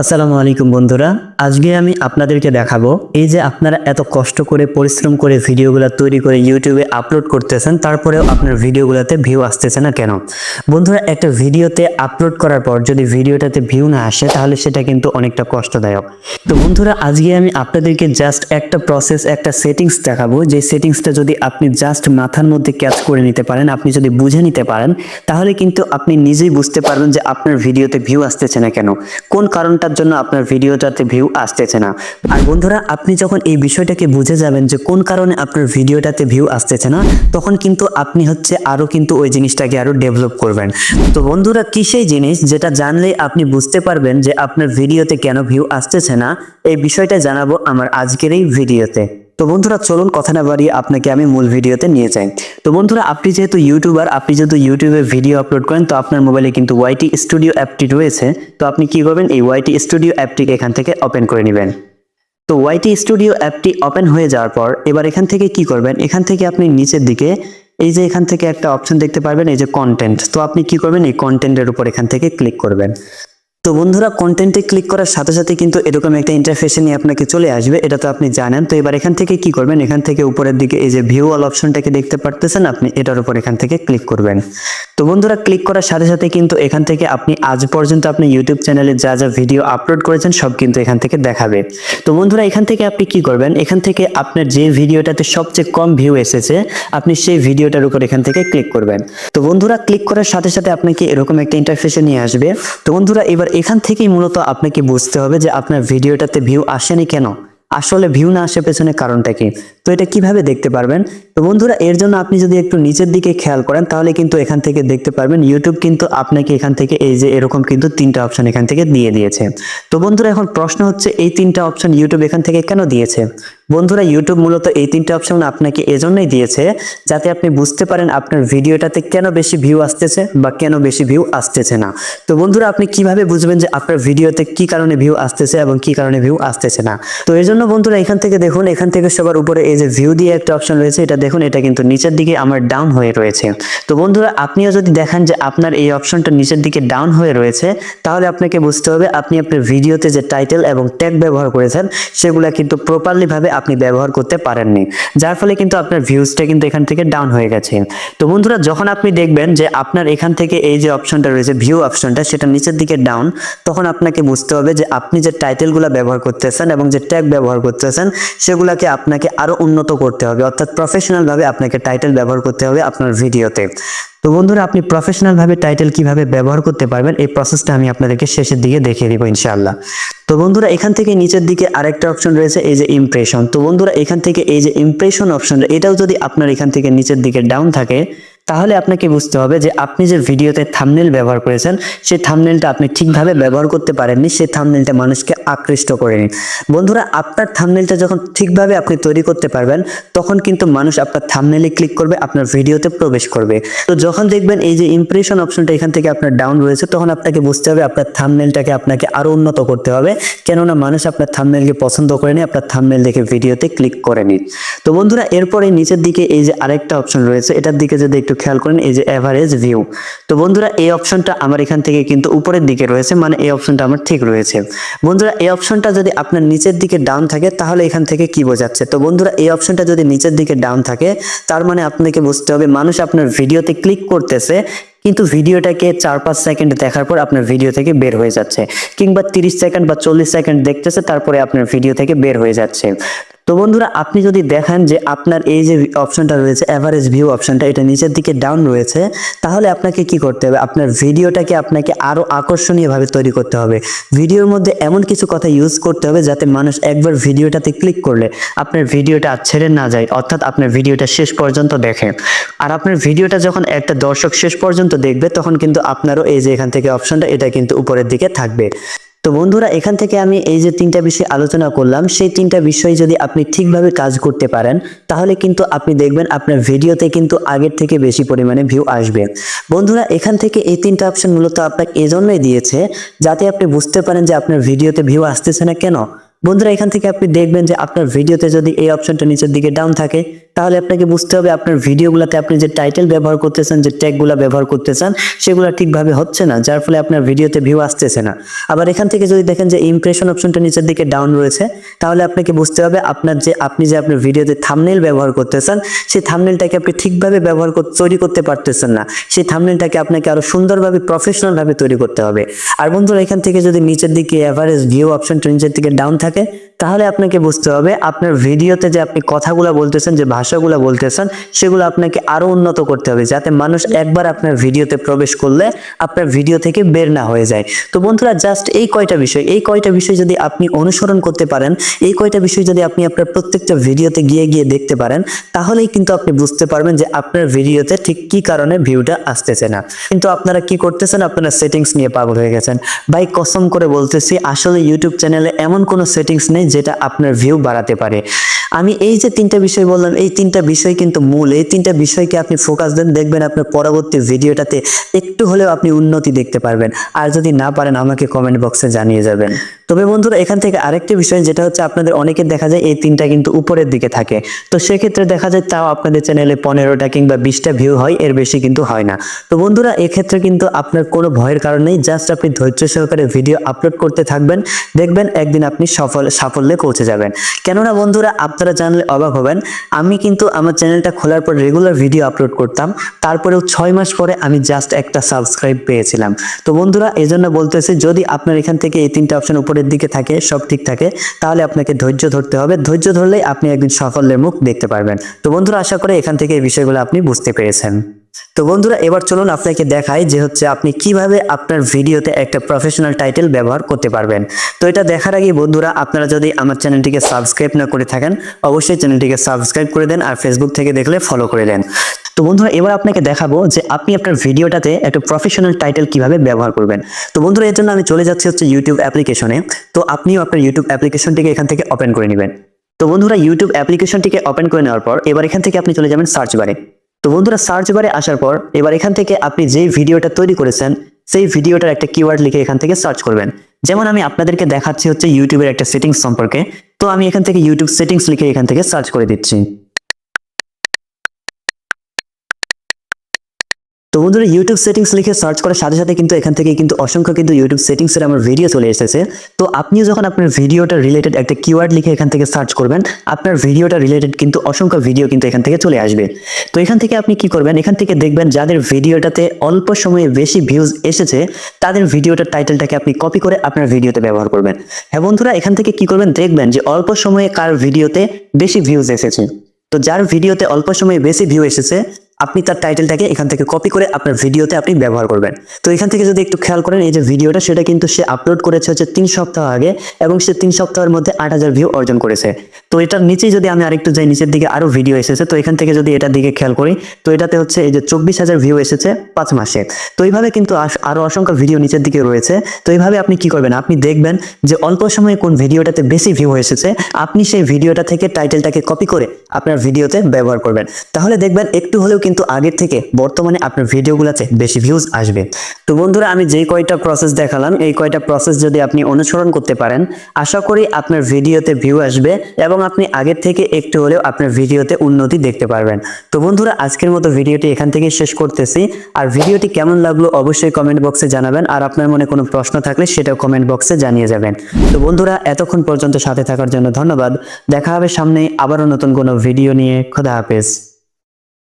আসসালামু আলাইকুম বন্ধুরা। আজকে আমি আপনাদেরকে দেখাবো এই যে আপনারা এত কষ্ট করে পরিশ্রম করে ভিডিওগুলো তৈরি করে ইউটিউবে আপলোড করতেছেন, তারপরেও আপনার ভিডিওগুলোতে ভিউ আসতেছে না কেন? বন্ধুরা, একটা ভিডিওতে আপলোড করার পর যদি ভিডিওটাতে ভিউ না আসে তাহলে সেটা কিন্তু অনেকটা কষ্টদায়ক। তো বন্ধুরা, আজকে আমি আপনাদেরকে জাস্ট একটা প্রসেস, একটা সেটিংস দেখাবো, যে সেটিংসটা যদি আপনি জাস্ট মাথার মধ্যে ক্যাচ করে নিতে পারেন, আপনি যদি বুঝে নিতে পারেন, তাহলে কিন্তু আপনি নিজেই বুঝতে পারবেন যে আপনার ভিডিওতে ভিউ আসতেছে না কেন, কোন কারণটার জন্য আপনার ভিডিওটাতে ভিউ আসতেছে না। আর বন্ধুরা, আপনি যখন এই বিষয়টাকে বুঝে যাবেন যে কোন কারণে আপনার ভিডিওটাতে ভিউ আসতেছে না, তখন কিন্তু আপনি আরো কিন্তু ওই জিনিসটাকে আরো ডেভেলপ করবেন। তো বন্ধুরা, কি সেই জিনিস যেটা জানলে আপনি বুঝতে পারবেন যে আপনার ভিডিওতে কেন ভিউ আসতেছে না, এই বিষয়টা জানাবো আমার আজকের এই ভিডিওতে। তো বন্ধুরা, চলুন কথা না বাড়িয়ে আপনাকে আমি মূল ভিডিওতে নিয়ে যাই। তো বন্ধুরা, আপনি যেহেতু ইউটিউবার, আপনি যেহেতু ইউটিউবে ভিডিও আপলোড করেন, তো আপনার মোবাইলে কিন্তু ওয়াইটি স্টুডিও অ্যাপটি রয়েছে। তো আপনি কি করবেন, এই ওয়াইটি স্টুডিও অ্যাপটিকে এখান থেকে ওপেন করে নেবেন। তো ওয়াইটি স্টুডিও অ্যাপটি ওপেন হয়ে যাওয়ার পর এবার এখান থেকে কি করবেন, এখান থেকে আপনি নিচের দিকে এই যে এখান থেকে একটা অপশন দেখতে পারবেন, এই যে কন্টেন্ট। তো আপনি কি করবেন, এই কন্টেন্টের উপর এখান থেকে ক্লিক করবেন। তো বন্ধুরা, কন্টেন্টে ক্লিক করার সাথে সাথে কিন্তু এরকম একটা ইন্টারফেসে নিয়ে আপনাকে চলে আসবে, এটা তো আপনি জানেন। তো এবার এখান থেকে কি করবেন, এখান থেকে উপরের দিকে এই যে ভিউ অল অপশনটাকে দেখতে পারতেছেন, আপনি এটার উপর এখান থেকে ক্লিক করবেন। তো বন্ধুরা, ক্লিক করার সাথে সাথে কিন্তু এখান থেকে আপনি আজ পর্যন্ত আপনি ইউটিউব চ্যানেলে যা যা ভিডিও আপলোড করেছেন সব কিন্তু এখান থেকে দেখাবে। তো বন্ধুরা, এখান থেকে আপনি কি করবেন, এখান থেকে আপনার যে ভিডিওটাতে সবচেয়ে কম ভিউ এসেছে আপনি সেই ভিডিওটার উপর এখান থেকে ক্লিক করবেন। তো বন্ধুরা, ক্লিক করার সাথে সাথে আপনাকে এরকম একটা ইন্টারফেসে নিয়ে আসবে। তো বন্ধুরা, এবার এখান থেকেই মূলত আপনাকে বুঝতে হবে যে আপনার ভিডিওটাতে ভিউ আসেনি কেন, আসলে ভিউ না আসার পেছনে কারণটা কি। তো এটা কিভাবে দেখতে পারবেন? তো বন্ধুরা, এর জন্য আপনি যদি একটু নিচের দিকে খেয়াল করেন তাহলে কিন্তু এখান থেকে দেখতে পারবেন ইউটিউব কিন্তু আপনাকে এখান থেকে এই যে এরকম কিন্তু তিনটা অপশন এখান থেকে দিয়ে দিয়েছে। তো বন্ধুরা, এখন প্রশ্ন হচ্ছে এই তিনটা অপশন ইউটিউব এখান থেকে কেন দিয়েছে? বন্ধুরা, ইউটিউব মূলত এই তিনটা অপশন আপনাকে এজন্যই দিয়েছে যাতে আপনি বুঝতে পারেন আপনার ভিডিওটাতে কেন বেশি ভিউ আসতেছে বা কেন বেশি ভিউ আসতেছে না। তো বন্ধুরা, আপনি কিভাবে বুঝবেন যে আপনার ভিডিওতে কি কারণে ভিউ আসতেছে এবং কি কারণে ভিউ আসতেছে না? তো এই জন্য বন্ধুরা, এখান থেকে দেখুন, এখান থেকে সবার উপরে এই যে ভিউ দিয়ে একটা অপশন রয়েছে, এটা দেখুন, এটা কিন্তু নিচের দিকে আমার ডাউন হয়ে রয়েছে। তো বন্ধুরা, আপনিও যদি দেখেন যে আপনার এই অপশনটা নিচের দিকে ডাউন হয়ে রয়েছে, তাহলে আপনাকে বুঝতে হবে আপনি আপনার ভিডিওতে যে টাইটেল এবং ট্যাগ ব্যবহার করেছেন সেগুলা কিন্তু প্রপারলি ভাবে আপনি ব্যবহার করতে পারেননি, যার ফলে কিন্তু আপনার ভিউজটা কিন্তু এখান থেকে ডাউন হয়ে গেছে। তো বন্ধুরা, যখন আপনি দেখবেন যে আপনার এখান থেকে এই যে অপশনটা রয়েছে ভিউ অপশনটা, সেটা নিচের দিকে ডাউন, তখন আপনাকে বুঝতে হবে যে আপনি যে টাইটেলগুলো ব্যবহার করতেছেন এবং যে ট্যাগ ব্যবহার করতেছেন সেগুলাকে আপনাকে আরো উন্নত করতে হবে, অর্থাৎ প্রফেশনাল ভাবে আপনাকে টাইটেল ব্যবহার করতে হবে আপনার ভিডিওতে। তো বন্ধুরা, আপনি প্রফেশনাল ভাবে টাইটেল কিভাবে ব্যবহার করতে পারবেন এই প্রসেসটা আমি আপনাদেরকে শেষের দিকে দেখিয়ে দিব ইনশাআল্লাহ। তো বন্ধুরা, এখান থেকে নিচের দিকে আরেকটা অপশন রয়েছে এই যে ইমপ্রেশন। তো বন্ধুরা, এখান থেকে এই যে ইমপ্রেশন অপশনটা, এটাও যদি আপনার এখান থেকে নিচের দিকে ডাউন থাকে তাহলে আপনাকে বুঝতে হবে যে আপনি যে ভিডিওতে থাম্বনেল ব্যবহার করেছেন সেই থাম্বনেলটা আপনি ঠিকভাবে ব্যবহার করতে পারেননি, সেই থাম্বনেলটা মানুষকে আকৃষ্ট করেনি। বন্ধুরা, আপনার থাম্বনেলটা যখন ঠিকভাবে আপনি তৈরি করতে পারবেন তখন কিন্তু মানুষ আপনার থাম্বনেলে ক্লিক করবে, আপনার ভিডিওতে প্রবেশ করবে। তো যখন দেখবেন এই যে ইমপ্রেশন অপশনটা এখান থেকে আপনার ডাউন রয়েছে, তখন আপনাকে বুঝতে হবে আপনার থাম্বনেলটাকে আপনাকে আরো উন্নত করতে হবে, কেননা মানুষ আপনার থাম্বনেলকে পছন্দ করেনি, আপনার থাম্বনেল দেখে ভিডিওতে ক্লিক করেনি। তো বন্ধুরা, এরপরে নিচের দিকে এই যে আরেকটা অপশন রয়েছে, এটার দিকে যদি একটু খেয়াল করেন, এই যে এভারেজ ভিউ। তো বন্ধুরা, এই অপশনটা আমার এখান থেকে কিন্তু উপরের দিকে রয়েছে, মানে এই অপশনটা আমার ঠিক রয়েছে। বন্ধুরা, এই অপশনটা যদি আপনার নিচের দিকে ডাউন থাকে তাহলে এখান থেকে কি বোঝাচ্ছে? তো বন্ধুরা, এই অপশনটা যদি নিচের দিকে ডাউন থাকে তার মানে আপনাকে বুঝতে হবে মানুষ আপনার ভিডিওতে ক্লিক করতেছে কিন্তু ভিডিওটাকে 4-5 সেকেন্ড দেখার পর আপনার ভিডিও থেকে বের হয়ে যাচ্ছে, কিংবা 30 সেকেন্ড বা 40 সেকেন্ড দেখতেছে তারপরে আপনার ভিডিও থেকে বের হয়ে যাচ্ছে। তো বন্ধুরা, আপনি যদি দেখেন যে আপনার এই যে অপশনটা রয়েছে এভারেজ ভিউ অপশনটা, এটা নিচের দিকে ডাউন রয়েছে, তাহলে আপনাকে কি করতে হবে, আপনার ভিডিওটাকে আপনাকে আরো আকর্ষণীয় ভাবে তৈরি করতে হবে। ভিডিওর মধ্যে এমন কিছু কথা ইউজ করতে হবে যাতে মানুষ একবার ভিডিওটাতে ক্লিক করলে আপনার ভিডিওটা আর ছেড়ে না যায়, অর্থাৎ আপনার ভিডিওটা শেষ পর্যন্ত দেখে। আর আপনার ভিডিওটা যখন একটা দর্শক শেষ পর্যন্ত দেখবে তখন কিন্তু আপনারও এই যে এখান থেকে অপশনটা, এটা কিন্তু উপরের দিকে থাকবে। তো বন্ধুরা, এখান থেকে আমি এই যে তিনটা বিষয় আলোচনা করলাম, সেই তিনটা বিষয় যদি আপনি ঠিকভাবে কাজ করতে পারেন তাহলে কিন্তু আপনি দেখবেন আপনার ভিডিওতে কিন্তু আগের থেকে বেশি পরিমাণে ভিউ আসবে। বন্ধুরা, এখান থেকে এই তিনটা অপশন মূলত আপনাকে এজন্যই দিয়েছে যাতে আপনি বুঝতে পারেন যে আপনার ভিডিওতে ভিউ আসতেছে না কেন। বন্ধুরা এখান থেকে আপনি দেখবেন যে আপনার ভিডিওতে যদি এই অপশনটা নিচের দিকে ডাউন থাকে, তাহলে আপনাকে বুঝতে হবে আপনার ভিডিওগুলোতে আপনি যে টাইটেল ব্যবহার করতেছেন, যে ট্যাগগুলো ব্যবহার করতেছেন, সেগুলো ঠিকভাবে হচ্ছে না, যার ফলে আপনার ভিডিওতে ভিউ আসতেছে না। আবার এখান থেকে যদি দেখেন যে ইমপ্রেশন অপশনটা নিচের দিকে ডাউন রয়েছে, তাহলে আপনাকে বুঝতে হবে আপনি যে আপনার ভিডিওতে থাম্বনেল ব্যবহার করতেছেন, সেই থাম্বনেলটাকে আপনি ঠিকভাবে তৈরি করতে পারতেছেন না। সেই থাম্বনেলটাকে আপনাকে আরো সুন্দরভাবে প্রফেশনাল ভাবে তৈরি করতে হবে। আর বন্ধুরা এখান থেকে যদি নিচের দিকে এভারেজ ভিউ অপশনটা নিচের দিকে ডাউন থাকে, তাহলে আপনাকে বুঝতে হবে আপনার ভিডিওতে যে আপনি কথাগুলো বলতেছেন, যে ভাষাগুলো বলতেছেন, সেগুলো আপনাকে আরো উন্নত করতে হবে, যাতে মানুষ একবার আপনার ভিডিওতে প্রবেশ করলে আপনার ভিডিও থেকে বের না হয়ে যায়। তো বন্ধুরা জাস্ট এই কয়টা বিষয় যদি আপনি অনুসরণ করতে পারেন, এই কয়টা বিষয় যদি আপনি আপনার প্রত্যেকটা ভিডিওতে গিয়ে গিয়ে দেখতে পারেন, তাহলেই কিন্তু আপনি বুঝতে পারবেন যে আপনার ভিডিওতে ঠিক কি কারণে ভিউটা আসতেছে না। কিন্তু আপনারা কি করতেছেন, আপনারা সেটিংস নিয়ে পাগল হয়ে গেছেন। ভাই কসম করে বলতেছি, আসলে ইউটিউব চ্যানেলে এমন কোনো সেটিংস নেই যেটা আপনার ভিউ বাড়াতে পারে। আমি এই যে তিনটা বিষয় বললাম, এই তিনটা বিষয় কিন্তু মূল। এই তিনটা বিষয়কে আপনি ফোকাস দেন, দেখবেন আপনার পরবর্তী ভিডিওটাতে একটু হলেও আপনি উন্নতি দেখতে পারবেন। আর যদি না পারেন আমাকে কমেন্ট বক্সে জানিয়ে যাবেন। তবে বন্ধুরা এখান থেকে আরেকটি বিষয় যেটা হচ্ছে, আপনাদের অনেকের দেখা যায় এই তিনটা কিন্তু উপরের দিকে থাকে। তো সেক্ষেত্রে দেখা যায় তাও আপনাদের চ্যানেলে 15টা কিংবা 20টা ভিউ হয়, এর বেশি কিন্তু হয় না। তো বন্ধুরা এক্ষেত্রে কিন্তু আপনার কোনো ভয়ের কারণ নেই, জাস্ট আপনি ধৈর্য সহকারে ভিডিও আপলোড করতে থাকবেন, দেখবেন একদিন আপনি সাফল্যে পৌঁছে যাবেন। কেননা বন্ধুরা আপনারা জানলে অবাক হবেন, আমি কিন্তু আমার চ্যানেলটা খোলার পর রেগুলার ভিডিও আপলোড করতাম, তারপরেও 6 মাস পরে আমি জাস্ট একটা সাবস্ক্রাইব পেয়েছিলাম। তো বন্ধুরা এজন্য বলতেছি, যদি আপনার এখান থেকে এই তিনটা অপশন উপরের দিকে থাকে, সব ঠিক থাকে, তাহলে আপনাকে ধৈর্য ধরতে হবে। ধৈর্য ধরলেই আপনি একদিন সাফল্যের মুখ দেখতে পারবেন। তো বন্ধুরা আশা করি এখান থেকে এই বিষয়গুলো আপনি বুঝতে পেরেছেন। তো বন্ধুরা এবার চলুন আপনাকে দেখাই যে হচ্ছে আপনি কিভাবে আপনার ভিডিওতে একটা প্রফেশনাল টাইটেল ব্যবহার করতে পারবেন। তো এটা দেখার আগে বন্ধুরা, আপনারা যদি আমার চ্যানেলটিকে সাবস্ক্রাইব না করে থাকেন, অবশ্যই চ্যানেলটিকে সাবস্ক্রাইব করে দেন, আর ফেসবুক থেকে দেখলে ফলো করে দেন। তো বন্ধুরা এবার আপনাকে দেখাবো যে আপনি আপনার ভিডিওটাতে একটা প্রফেশনাল টাইটেল কিভাবে ব্যবহার করবেন। তো বন্ধুরা এর জন্য আমি চলে যাচ্ছি হচ্ছে ইউটিউব অ্যাপ্লিকেশনে। তো আপনিও আপনার ইউটিউব অ্যাপ্লিকেশনটিকে এখান থেকে ওপেন করে নেবেন। তো বন্ধুরা ইউটিউব অ্যাপ্লিকেশনটিকে ওপেন করে নেওয়ার পর এবার এখান থেকে আপনি চলে যাবেন সার্চ বারে। তো বন্ধুরা সার্চ বারে আসার পর এবার এখান থেকে আপনি যেই ভিডিওটা তৈরি করেছেন, সেই ভিডিওটার একটা কিওয়ার্ড লিখে এখান থেকে সার্চ করবেন। যেমন আমি আপনাদেরকে দেখাচ্ছি হচ্ছে ইউটিউবের একটা সেটিংস সম্পর্কে। তো আমি এখান থেকে ইউটিউব সেটিংস লিখে এখান থেকে সার্চ করে দিচ্ছি। তো বন্ধুরা ইউটিউব সেটিংস লিখে সার্চ করার সাথে সাথে কিন্তু এখান থেকে কিন্তু অসংখ্য কিন্তু ইউটিউব সেটিংস এর আমার ভিডিও চলে এসেছে। তো আপনিও যখন আপনার ভিডিওটা রিলেটেড একটা কিওয়ার্ড লিখে এখান থেকে সার্চ করবেন, আপনার ভিডিওটা রিলেটেড কিন্তু অসংখ্য ভিডিও কিন্তু এখান থেকে চলে আসবে। তো এখান থেকে আপনি কি করবেন, এখান থেকে দেখবেন যাদের ভিডিওটাতে অল্প সময়ে বেশি ভিউজ এসেছে, তাদের ভিডিওটার টাইটেলটাকে আপনি কপি করে আপনার ভিডিওতে ব্যবহার করবেন। হ্যাঁ বন্ধুরা এখান থেকে কি করবেন, দেখবেন যে অল্প সময়ে কার ভিডিওতে বেশি ভিউজ এসেছে। তো যার ভিডিওতে অল্প সময়ে বেশি ভিউ এসেছে, আপনি তার টাইটেলটাকে এখান থেকে কপি করে আপনার ভিডিওতে আপনি ব্যবহার করবেন। তো এখান থেকে যদি একটু খেয়াল করেন, এই যে ভিডিওটা সেটা কিন্তু সে আপলোড করেছে হচ্ছে 3 সপ্তাহ আগে, এবং সে 3 সপ্তাহের মধ্যে 8000 ভিউ অর্জন করেছে। তো এটার নিচেই যদি আমি আরেকটু যাই, নিচের দিকে আরো ভিডিও এসেছে। তো এখান থেকে যদি এটার দিকে খেয়াল করি, তো এটাতে হচ্ছে এই যে 24000 ভিউ এসেছে 5 মাসে। তো এইভাবে কিন্তু আরো অসংখ্য ভিডিও নিচের দিকে রয়েছে। তো এইভাবে আপনি কি করবেন, আপনি দেখবেন যে অল্প সময়ে কোন ভিডিওটাতে বেশি ভিউ এসেছে, আপনি সেই ভিডিওটা থেকে টাইটেলটাকে কপি করে আপনার ভিডিওতে ব্যবহার করবেন। তাহলে দেখবেন একটু হলেও কিন্তু আগের থেকে বর্তমানে আপনার ভিডিওগুলোতে বেশি ভিউজ আসবে। তো বন্ধুরা আমি যেই কয়টা প্রসেস দেখালাম, এই কয়টা প্রসেস যদি আপনি অনুসরণ করতে পারেন, আশা করি আপনার ভিডিওতে ভিউ আসবে এবং আপনি আগের থেকে একটু হলেও আপনার ভিডিওতে উন্নতি দেখতে পারবেন। তো বন্ধুরা আজকের মতো ভিডিওটি এখান থেকে শেষ করতেছি। আর ভিডিওটি কেমন লাগলো অবশ্যই কমেন্ট বক্সে জানাবেন, আর আপনার মনে কোনো প্রশ্ন থাকলে সেটাও কমেন্ট বক্সে জানিয়ে যাবেন। তো বন্ধুরা এতক্ষণ পর্যন্ত সাথে থাকার জন্য ধন্যবাদ। দেখা হবে সামনে আবারও নতুন কোনো ভিডিও নিয়ে। খোদা হাফেজ।